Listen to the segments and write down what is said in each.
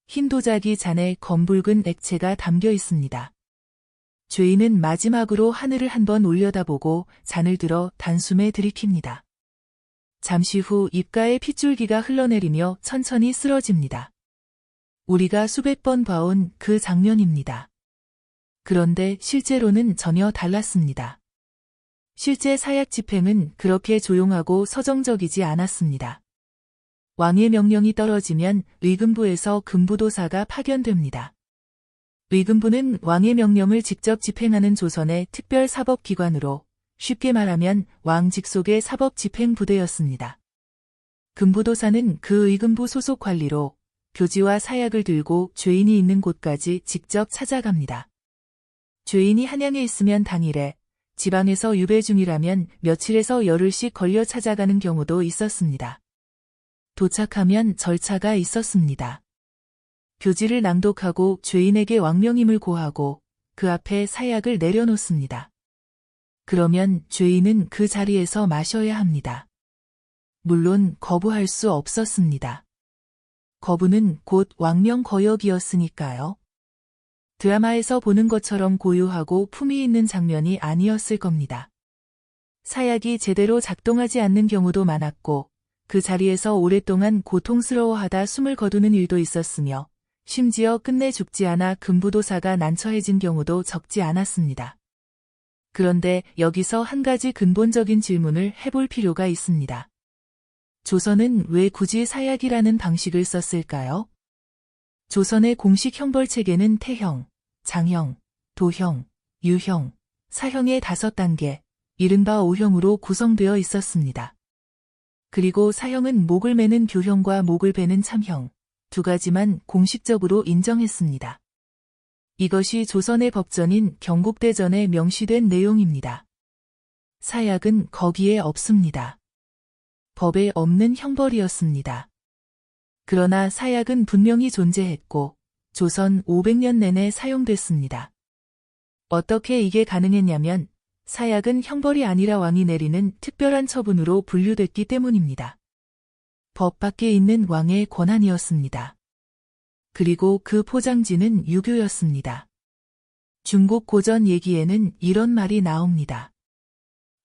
흰 도자기 잔에 검붉은 액체가 담겨 있습니다. 죄인은 마지막으로 하늘을 한번 올려다보고 잔을 들어 단숨에 들이킵니다. 잠시 후 입가에 핏줄기가 흘러내리며 천천히 쓰러집니다. 우리가 수백 번 봐온 그 장면입니다. 그런데 실제로는 전혀 달랐습니다. 실제 사약 집행은 그렇게 조용하고 서정적이지 않았습니다. 왕의 명령이 떨어지면 의금부에서 금부도사가 파견됩니다. 의금부는 왕의 명령을 직접 집행하는 조선의 특별 사법기관으로 쉽게 말하면 왕 직속의 사법집행부대였습니다. 금부도사는 그 의금부 소속 관리로 교지와 사약을 들고 죄인이 있는 곳까지 직접 찾아갑니다. 죄인이 한양에 있으면 당일에, 지방에서 유배 중이라면 며칠에서 열흘씩 걸려 찾아가는 경우도 있었습니다. 도착하면 절차가 있었습니다. 교지를 낭독하고 죄인에게 왕명임을 고하고 그 앞에 사약을 내려놓습니다. 그러면 죄인은 그 자리에서 마셔야 합니다. 물론 거부할 수 없었습니다. 거부는 곧 왕명거역이었으니까요. 드라마에서 보는 것처럼 고요하고 품위 있는 장면이 아니었을 겁니다. 사약이 제대로 작동하지 않는 경우도 많았고 그 자리에서 오랫동안 고통스러워하다 숨을 거두는 일도 있었으며 심지어 끝내 죽지 않아 금부도사가 난처해진 경우도 적지 않았습니다. 그런데 여기서 한 가지 근본적인 질문을 해볼 필요가 있습니다. 조선은 왜 굳이 사약이라는 방식을 썼을까요? 조선의 공식 형벌 체계는 태형, 장형, 도형, 유형, 사형의 5단계, 이른바 5형으로 구성되어 있었습니다. 그리고 사형은 목을 매는 교형과 목을 베는 참형, 2가지만 공식적으로 인정했습니다. 이것이 조선의 법전인 경국대전에 명시된 내용입니다. 사약은 거기에 없습니다. 법에 없는 형벌이었습니다. 그러나 사약은 분명히 존재했고 조선 500년 내내 사용됐습니다. 어떻게 이게 가능했냐면 사약은 형벌이 아니라 왕이 내리는 특별한 처분으로 분류됐기 때문입니다. 법 밖에 있는 왕의 권한이었습니다. 그리고 그 포장지는 유교였습니다. 중국 고전 얘기에는 이런 말이 나옵니다.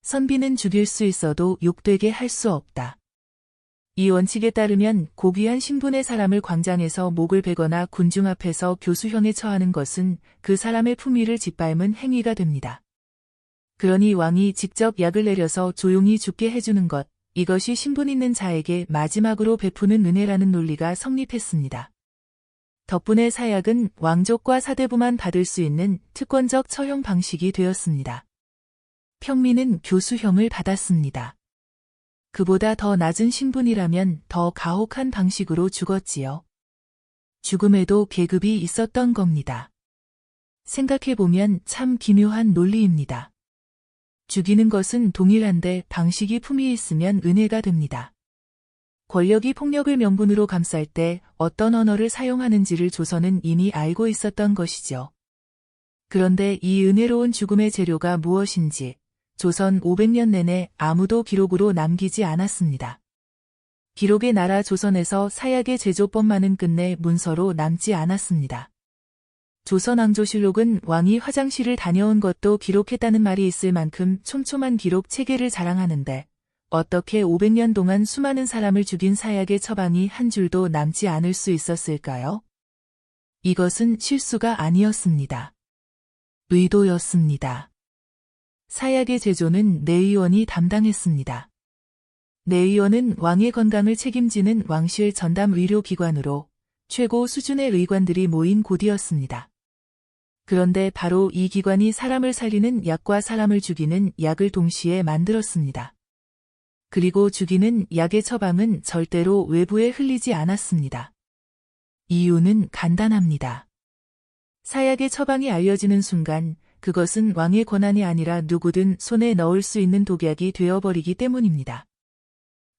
선비는 죽일 수 있어도 욕되게 할 수 없다. 이 원칙에 따르면 고귀한 신분의 사람을 광장에서 목을 베거나 군중 앞에서 교수형에 처하는 것은 그 사람의 품위를 짓밟은 행위가 됩니다. 그러니 왕이 직접 약을 내려서 조용히 죽게 해주는 것, 이것이 신분 있는 자에게 마지막으로 베푸는 은혜라는 논리가 성립했습니다. 덕분에 사약은 왕족과 사대부만 받을 수 있는 특권적 처형 방식이 되었습니다. 평민은 교수형을 받았습니다. 그보다 더 낮은 신분이라면 더 가혹한 방식으로 죽었지요. 죽음에도 계급이 있었던 겁니다. 생각해보면 참 기묘한 논리입니다. 죽이는 것은 동일한데 방식이 품위 있으면 은혜가 됩니다. 권력이 폭력을 명분으로 감쌀 때 어떤 언어를 사용하는지를 조선은 이미 알고 있었던 것이죠. 그런데 이 은혜로운 죽음의 재료가 무엇인지 조선 500년 내내 아무도 기록으로 남기지 않았습니다. 기록의 나라 조선에서 사약의 제조법만은 끝내 문서로 남지 않았습니다. 조선왕조실록은 왕이 화장실을 다녀온 것도 기록했다는 말이 있을 만큼 촘촘한 기록 체계를 자랑하는데 어떻게 500년 동안 수많은 사람을 죽인 사약의 처방이 한 줄도 남지 않을 수 있었을까요? 이것은 실수가 아니었습니다. 의도였습니다. 사약의 제조는 내의원이 담당했습니다. 내의원은 왕의 건강을 책임지는 왕실 전담 의료기관으로 최고 수준의 의관들이 모인 곳이었습니다. 그런데 바로 이 기관이 사람을 살리는 약과 사람을 죽이는 약을 동시에 만들었습니다. 그리고 죽이는 약의 처방은 절대로 외부에 흘리지 않았습니다. 이유는 간단합니다. 사약의 처방이 알려지는 순간 그것은 왕의 권한이 아니라 누구든 손에 넣을 수 있는 독약이 되어버리기 때문입니다.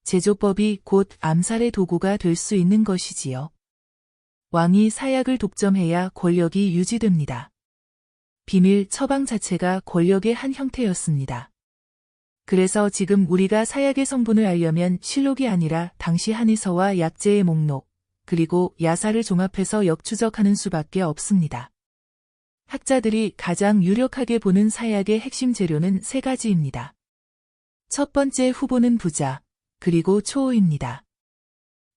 제조법이 곧 암살의 도구가 될 수 있는 것이지요. 왕이 사약을 독점해야 권력이 유지됩니다. 비밀 처방 자체가 권력의 한 형태였습니다. 그래서 지금 우리가 사약의 성분을 알려면 실록이 아니라 당시 한의서와 약재의 목록, 그리고 야사를 종합해서 역추적하는 수밖에 없습니다. 학자들이 가장 유력하게 보는 사약의 핵심 재료는 세 가지입니다. 첫 번째 후보는 부자, 그리고 초호입니다.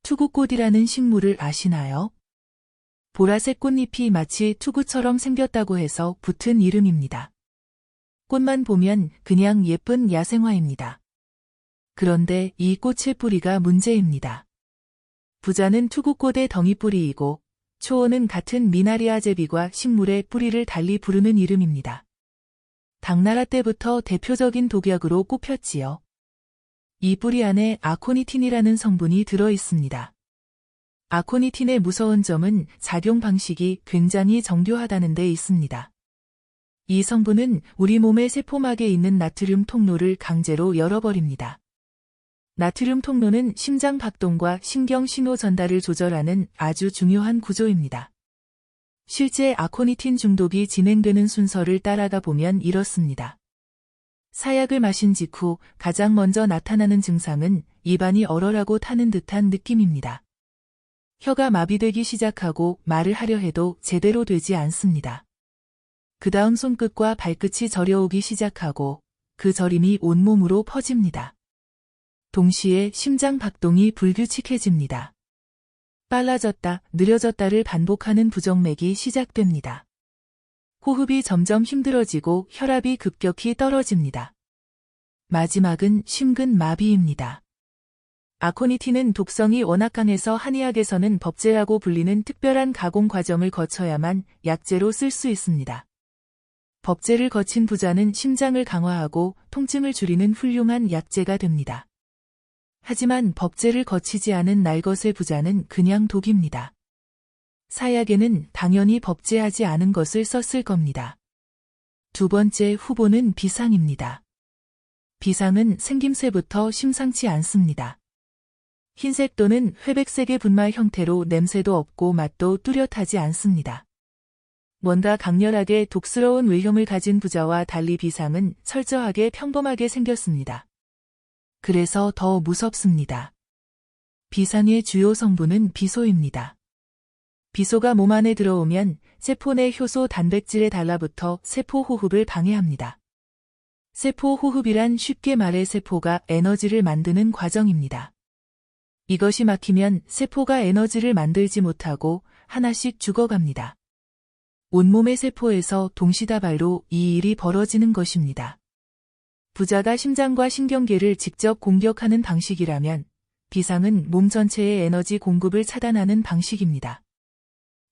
투구꽃이라는 식물을 아시나요? 보라색 꽃잎이 마치 투구처럼 생겼다고 해서 붙은 이름입니다. 꽃만 보면 그냥 예쁜 야생화입니다. 그런데 이 꽃의 뿌리가 문제입니다. 부자는 투구꽃의 덩이뿌리이고 초호는 같은 미나리아 제비과 식물의 뿌리를 달리 부르는 이름입니다. 당나라 때부터 대표적인 독약으로 꼽혔지요. 이 뿌리 안에 아코니틴이라는 성분이 들어 있습니다. 아코니틴의 무서운 점은 작용 방식이 굉장히 정교하다는 데 있습니다. 이 성분은 우리 몸의 세포막에 있는 나트륨 통로를 강제로 열어버립니다. 나트륨 통로는 심장 박동과 신경 신호 전달을 조절하는 아주 중요한 구조입니다. 실제 아코니틴 중독이 진행되는 순서를 따라가 보면 이렇습니다. 사약을 마신 직후 가장 먼저 나타나는 증상은 입안이 얼얼하고 타는 듯한 느낌입니다. 혀가 마비되기 시작하고 말을 하려 해도 제대로 되지 않습니다. 그 다음 손끝과 발끝이 저려오기 시작하고 그 저림이 온몸으로 퍼집니다. 동시에 심장 박동이 불규칙해집니다. 빨라졌다, 느려졌다를 반복하는 부정맥이 시작됩니다. 호흡이 점점 힘들어지고 혈압이 급격히 떨어집니다. 마지막은 심근마비입니다. 아코니틴은 독성이 워낙 강해서 한의학에서는 법제라고 불리는 특별한 가공 과정을 거쳐야만 약재로 쓸 수 있습니다. 법제를 거친 부자는 심장을 강화하고 통증을 줄이는 훌륭한 약재가 됩니다. 하지만 법제를 거치지 않은 날것의 부자는 그냥 독입니다. 사약에는 당연히 법제하지 않은 것을 썼을 겁니다. 두 번째 후보는 비상입니다. 비상은 생김새부터 심상치 않습니다. 흰색 또는 회백색의 분말 형태로 냄새도 없고 맛도 뚜렷하지 않습니다. 뭔가 강렬하게 독스러운 외형을 가진 부자와 달리 비상은 철저하게 평범하게 생겼습니다. 그래서 더 무섭습니다. 비상의 주요 성분은 비소입니다. 비소가 몸 안에 들어오면 세포 내 효소 단백질에 달라붙어 세포 호흡을 방해합니다. 세포 호흡이란 쉽게 말해 세포가 에너지를 만드는 과정입니다. 이것이 막히면 세포가 에너지를 만들지 못하고 하나씩 죽어갑니다. 온몸의 세포에서 동시다발로 이 일이 벌어지는 것입니다. 부자가 심장과 신경계를 직접 공격하는 방식이라면 비상은 몸 전체의 에너지 공급을 차단하는 방식입니다.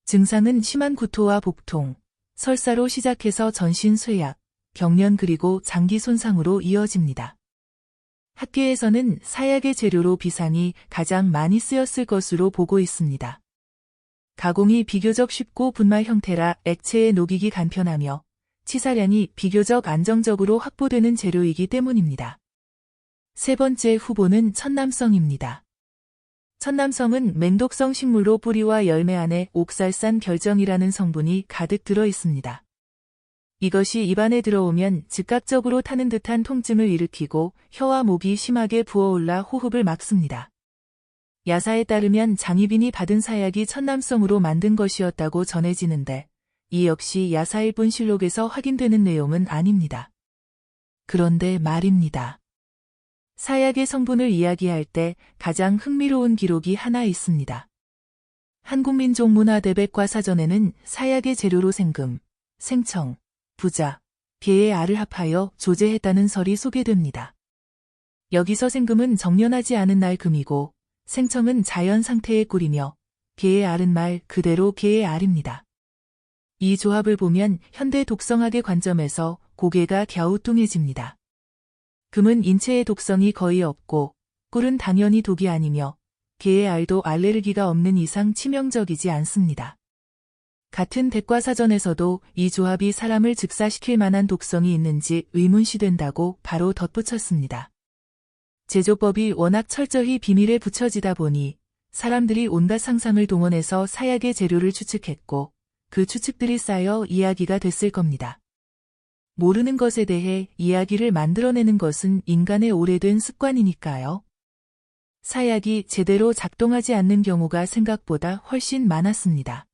증상은 심한 구토와 복통, 설사로 시작해서 전신 쇠약, 경련 그리고 장기 손상으로 이어집니다. 학계에서는 사약의 재료로 비상이 가장 많이 쓰였을 것으로 보고 있습니다. 가공이 비교적 쉽고 분말 형태라 액체에 녹이기 간편하며 치사량이 비교적 안정적으로 확보되는 재료이기 때문입니다. 세 번째 후보는 천남성입니다. 천남성은 맹독성 식물로 뿌리와 열매 안에 옥살산 결정이라는 성분이 가득 들어 있습니다. 이것이 입안에 들어오면 즉각적으로 타는 듯한 통증을 일으키고 혀와 목이 심하게 부어올라 호흡을 막습니다. 야사에 따르면 장희빈이 받은 사약이 천남성으로 만든 것이었다고 전해지는데 이 역시 야사일본 실록에서 확인되는 내용은 아닙니다. 그런데 말입니다. 사약의 성분을 이야기할 때 가장 흥미로운 기록이 하나 있습니다. 한국민족문화대백과사전에는 사약의 재료로 생금, 생청, 부자, 개의 알을 합하여 조제했다는 설이 소개됩니다. 여기서 생금은 정련하지 않은 날 금이고 생청은 자연 상태의 꿀이며 개의 알은 말 그대로 개의 알입니다. 이 조합을 보면 현대 독성학의 관점에서 고개가 갸우뚱해집니다. 금은 인체에 독성이 거의 없고 꿀은 당연히 독이 아니며 개의 알도 알레르기가 없는 이상 치명적이지 않습니다. 같은 백과사전에서도 이 조합이 사람을 즉사시킬 만한 독성이 있는지 의문시된다고 바로 덧붙였습니다. 제조법이 워낙 철저히 비밀에 붙여지다 보니 사람들이 온갖 상상을 동원해서 사약의 재료를 추측했고 그 추측들이 쌓여 이야기가 됐을 겁니다. 모르는 것에 대해 이야기를 만들어내는 것은 인간의 오래된 습관이니까요. 사약이 제대로 작동하지 않는 경우가 생각보다 훨씬 많았습니다.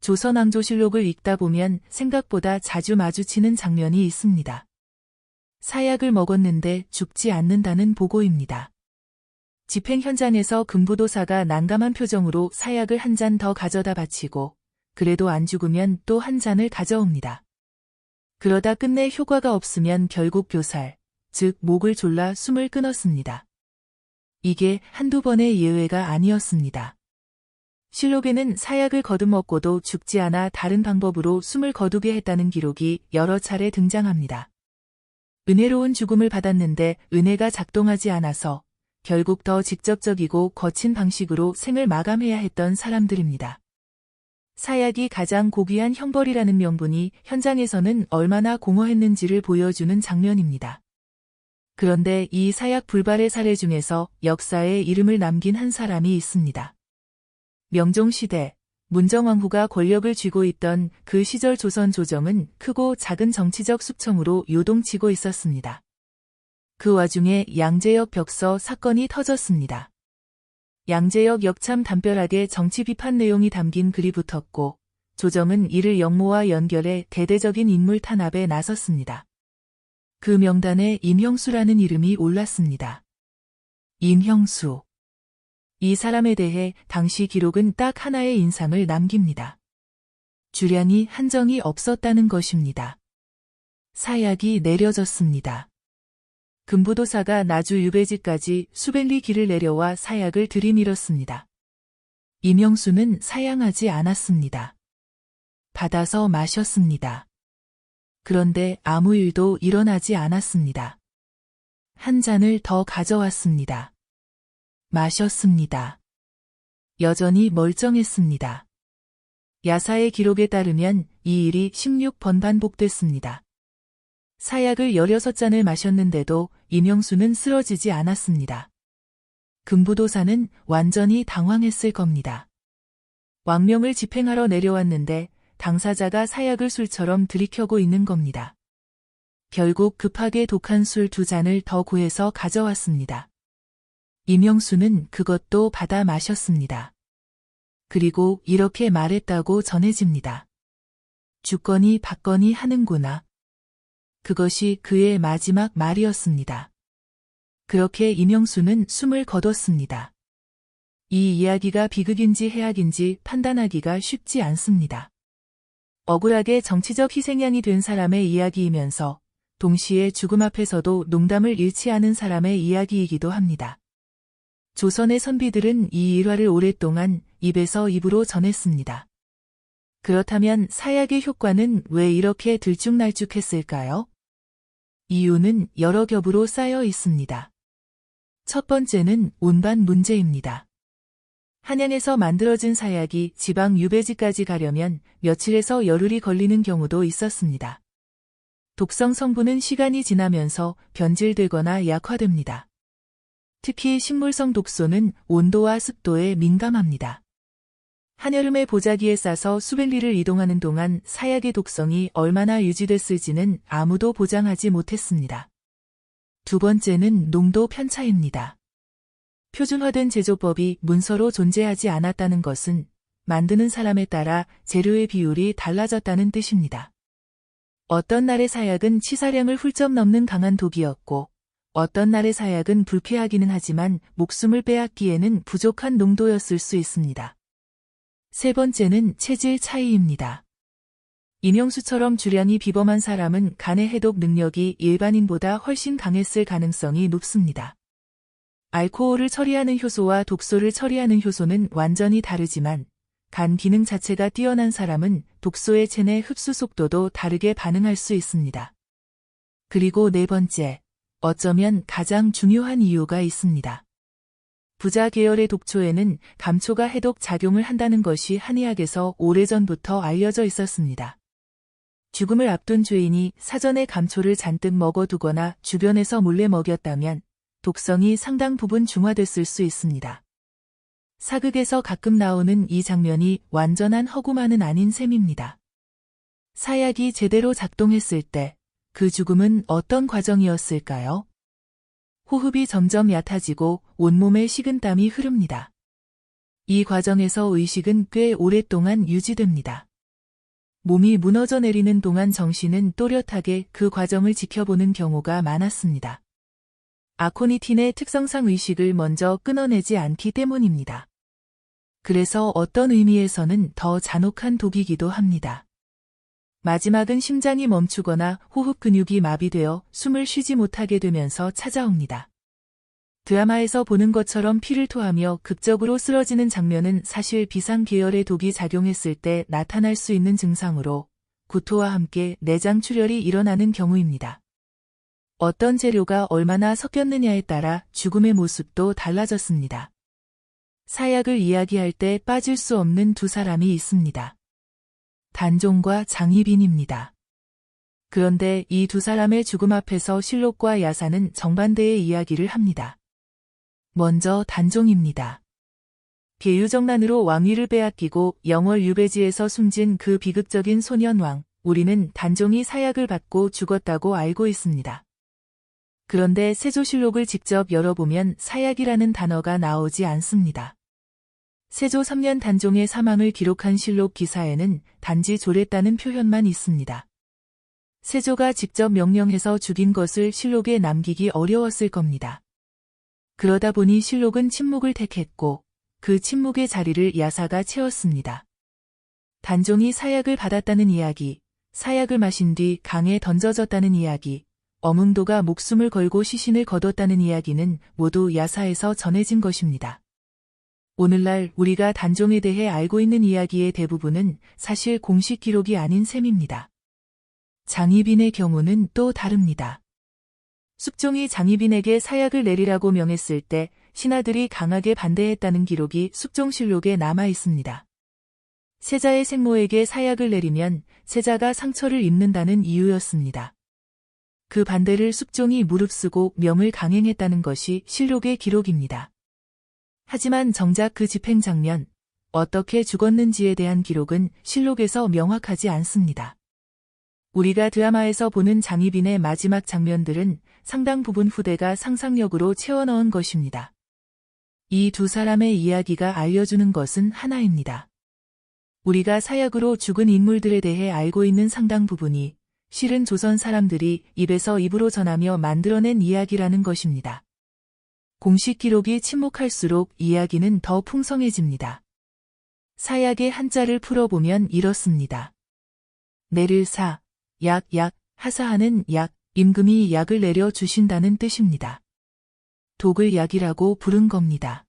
조선왕조실록을 읽다 보면 생각보다 자주 마주치는 장면이 있습니다. 사약을 먹었는데 죽지 않는다는 보고입니다. 집행 현장에서 금부도사가 난감한 표정으로 사약을 한 잔 더 가져다 바치고 그래도 안 죽으면 또 한 잔을 가져옵니다. 그러다 끝내 효과가 없으면 결국 교살, 즉 목을 졸라 숨을 끊었습니다. 이게 한두 번의 예외가 아니었습니다. 실록에는 사약을 거듭먹고도 죽지 않아 다른 방법으로 숨을 거두게 했다는 기록이 여러 차례 등장합니다. 은혜로운 죽음을 받았는데 은혜가 작동하지 않아서 결국 더 직접적이고 거친 방식으로 생을 마감해야 했던 사람들입니다. 사약이 가장 고귀한 형벌이라는 명분이 현장에서는 얼마나 공허했는지를 보여주는 장면입니다. 그런데 이 사약 불발의 사례 중에서 역사에 이름을 남긴 한 사람이 있습니다. 명종시대, 문정왕후가 권력을 쥐고 있던 그 시절 조선 조정은 크고 작은 정치적 숙청으로 요동치고 있었습니다. 그 와중에 양재역 벽서 사건이 터졌습니다. 양재역 역참 담벼락에 정치 비판 내용이 담긴 글이 붙었고 조정은 이를 역모와 연결해 대대적인 인물 탄압에 나섰습니다. 그 명단에 임형수라는 이름이 올랐습니다. 임형수. 이 사람에 대해 당시 기록은 딱 하나의 인상을 남깁니다. 주량이 한정이 없었다는 것입니다. 사약이 내려졌습니다. 금부도사가 나주 유배지까지 수백 리 길을 내려와 사약을 들이밀었습니다. 임형수는 사양하지 않았습니다. 받아서 마셨습니다. 그런데 아무 일도 일어나지 않았습니다. 한 잔을 더 가져왔습니다. 마셨습니다. 여전히 멀쩡했습니다. 야사의 기록에 따르면 이 일이 16번 반복됐습니다. 사약을 16잔을 마셨는데도 임형수는 쓰러지지 않았습니다. 금부도사는 완전히 당황했을 겁니다. 왕명을 집행하러 내려왔는데 당사자가 사약을 술처럼 들이켜고 있는 겁니다. 결국 급하게 독한 술 2잔을 더 구해서 가져왔습니다. 임형수는 그것도 받아 마셨습니다. 그리고 이렇게 말했다고 전해집니다. 죽거니 받거니 하는구나. 그것이 그의 마지막 말이었습니다. 그렇게 임형수는 숨을 거뒀습니다. 이 이야기가 비극인지 해악인지 판단하기가 쉽지 않습니다. 억울하게 정치적 희생양이 된 사람의 이야기이면서 동시에 죽음 앞에서도 농담을 잃지 않은 사람의 이야기이기도 합니다. 조선의 선비들은 이 일화를 오랫동안 입에서 입으로 전했습니다. 그렇다면 사약의 효과는 왜 이렇게 들쭉날쭉했을까요? 이유는 여러 겹으로 쌓여 있습니다. 첫 번째는 운반 문제입니다. 한양에서 만들어진 사약이 지방 유배지까지 가려면 며칠에서 열흘이 걸리는 경우도 있었습니다. 독성 성분은 시간이 지나면서 변질되거나 약화됩니다. 특히 식물성 독소는 온도와 습도에 민감합니다. 한여름에 보자기에 싸서 수백 리를 이동하는 동안 사약의 독성이 얼마나 유지됐을지는 아무도 보장하지 못했습니다. 두 번째는 농도 편차입니다. 표준화된 제조법이 문서로 존재하지 않았다는 것은 만드는 사람에 따라 재료의 비율이 달라졌다는 뜻입니다. 어떤 날의 사약은 치사량을 훌쩍 넘는 강한 독이었고 어떤 날의 사약은 불쾌하기는 하지만 목숨을 빼앗기에는 부족한 농도였을 수 있습니다. 세 번째는 체질 차이입니다. 임형수처럼 주량이 비범한 사람은 간의 해독 능력이 일반인보다 훨씬 강했을 가능성이 높습니다. 알코올을 처리하는 효소와 독소를 처리하는 효소는 완전히 다르지만 간 기능 자체가 뛰어난 사람은 독소의 체내 흡수 속도도 다르게 반응할 수 있습니다. 그리고 네 번째, 어쩌면 가장 중요한 이유가 있습니다. 부자 계열의 독초에는 감초가 해독 작용을 한다는 것이 한의학에서 오래전부터 알려져 있었습니다. 죽음을 앞둔 죄인이 사전에 감초를 잔뜩 먹어두거나 주변에서 몰래 먹였다면 독성이 상당 부분 중화됐을 수 있습니다. 사극에서 가끔 나오는 이 장면이 완전한 허구만은 아닌 셈입니다. 사약이 제대로 작동했을 때 그 죽음은 어떤 과정이었을까요? 호흡이 점점 얕아지고 온몸에 식은땀이 흐릅니다. 이 과정에서 의식은 꽤 오랫동안 유지됩니다. 몸이 무너져 내리는 동안 정신은 또렷하게 그 과정을 지켜보는 경우가 많았습니다. 아코니틴의 특성상 의식을 먼저 끊어내지 않기 때문입니다. 그래서 어떤 의미에서는 더 잔혹한 독이기도 합니다. 마지막은 심장이 멈추거나 호흡 근육이 마비되어 숨을 쉬지 못하게 되면서 찾아옵니다. 드라마에서 보는 것처럼 피를 토하며 극적으로 쓰러지는 장면은 사실 비상 계열의 독이 작용했을 때 나타날 수 있는 증상으로 구토와 함께 내장 출혈이 일어나는 경우입니다. 어떤 재료가 얼마나 섞였느냐에 따라 죽음의 모습도 달라졌습니다. 사약을 이야기할 때 빠질 수 없는 두 사람이 있습니다. 단종과 장희빈입니다. 그런데 이 두 사람의 죽음 앞에서 실록과 야사는 정반대의 이야기를 합니다. 먼저 단종입니다. 계유정난으로 왕위를 빼앗기고 영월 유배지에서 숨진 그 비극적인 소년왕, 우리는 단종이 사약을 받고 죽었다고 알고 있습니다. 그런데 세조실록을 직접 열어보면 사약이라는 단어가 나오지 않습니다. 세조 3년 단종의 사망을 기록한 실록 기사에는 단지 졸했다는 표현만 있습니다. 세조가 직접 명령해서 죽인 것을 실록에 남기기 어려웠을 겁니다. 그러다 보니 실록은 침묵을 택했고 그 침묵의 자리를 야사가 채웠습니다. 단종이 사약을 받았다는 이야기, 사약을 마신 뒤 강에 던져졌다는 이야기, 어문도가 목숨을 걸고 시신을 거뒀다는 이야기는 모두 야사에서 전해진 것입니다. 오늘날 우리가 단종에 대해 알고 있는 이야기의 대부분은 사실 공식 기록이 아닌 셈입니다. 장희빈의 경우는 또 다릅니다. 숙종이 장희빈에게 사약을 내리라고 명했을 때 신하들이 강하게 반대했다는 기록이 숙종실록에 남아 있습니다. 세자의 생모에게 사약을 내리면 세자가 상처를 입는다는 이유였습니다. 그 반대를 숙종이 무릅쓰고 명을 강행했다는 것이 실록의 기록입니다. 하지만 정작 그 집행 장면, 어떻게 죽었는지에 대한 기록은 실록에서 명확하지 않습니다. 우리가 드라마에서 보는 장희빈의 마지막 장면들은 상당 부분 후대가 상상력으로 채워넣은 것입니다. 이 두 사람의 이야기가 알려주는 것은 하나입니다. 우리가 사약으로 죽은 인물들에 대해 알고 있는 상당 부분이 실은 조선 사람들이 입에서 입으로 전하며 만들어낸 이야기라는 것입니다. 공식 기록이 침묵할수록 이야기는 더 풍성해집니다. 사약의 한자를 풀어보면 이렇습니다. 내를 사, 약, 하사하는 약, 임금이 약을 내려 주신다는 뜻입니다. 독을 약이라고 부른 겁니다.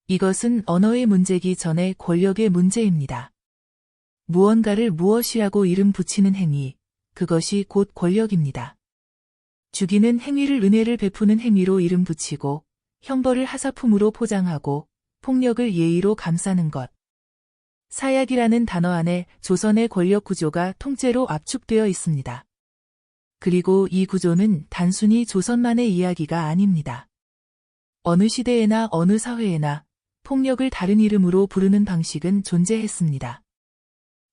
이것은 언어의 문제기 전에 권력의 문제입니다. 무언가를 무엇이라고 이름 붙이는 행위, 그것이 곧 권력입니다. 죽이는 행위를 은혜를 베푸는 행위로 이름 붙이고 형벌을 하사품으로 포장하고 폭력을 예의로 감싸는 것. 사약이라는 단어 안에 조선의 권력 구조가 통째로 압축되어 있습니다. 그리고 이 구조는 단순히 조선만의 이야기가 아닙니다. 어느 시대에나 어느 사회에나 폭력을 다른 이름으로 부르는 방식은 존재했습니다.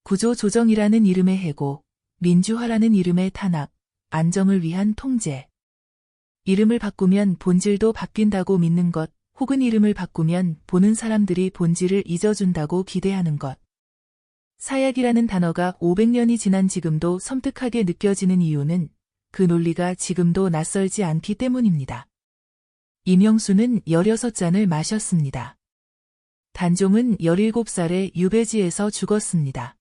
구조조정이라는 이름의 해고, 민주화라는 이름의 탄압, 안정을 위한 통제. 이름을 바꾸면 본질도 바뀐다고 믿는 것, 혹은 이름을 바꾸면 보는 사람들이 본질을 잊어준다고 기대하는 것. 사약이라는 단어가 500년이 지난 지금도 섬뜩하게 느껴지는 이유는 그 논리가 지금도 낯설지 않기 때문입니다. 이명수는 16잔을 마셨습니다. 단종은 17살에 유배지에서 죽었습니다.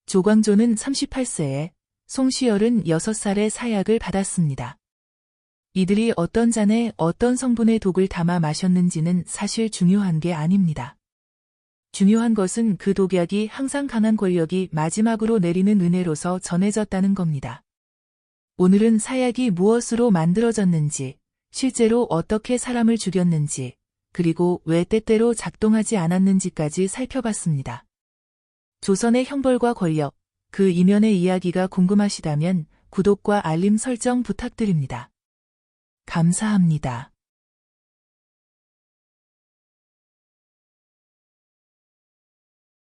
조광조는 38세에, 송시열은 6살에 사약을 받았습니다. 이들이 어떤 잔에 어떤 성분의 독을 담아 마셨는지는 사실 중요한 게 아닙니다. 중요한 것은 그 독약이 항상 강한 권력이 마지막으로 내리는 은혜로서 전해졌다는 겁니다. 오늘은 사약이 무엇으로 만들어졌는지, 실제로 어떻게 사람을 죽였는지, 그리고 왜 때때로 작동하지 않았는지까지 살펴봤습니다. 조선의 형벌과 권력, 그 이면의 이야기가 궁금하시다면 구독과 알림 설정 부탁드립니다. 감사합니다.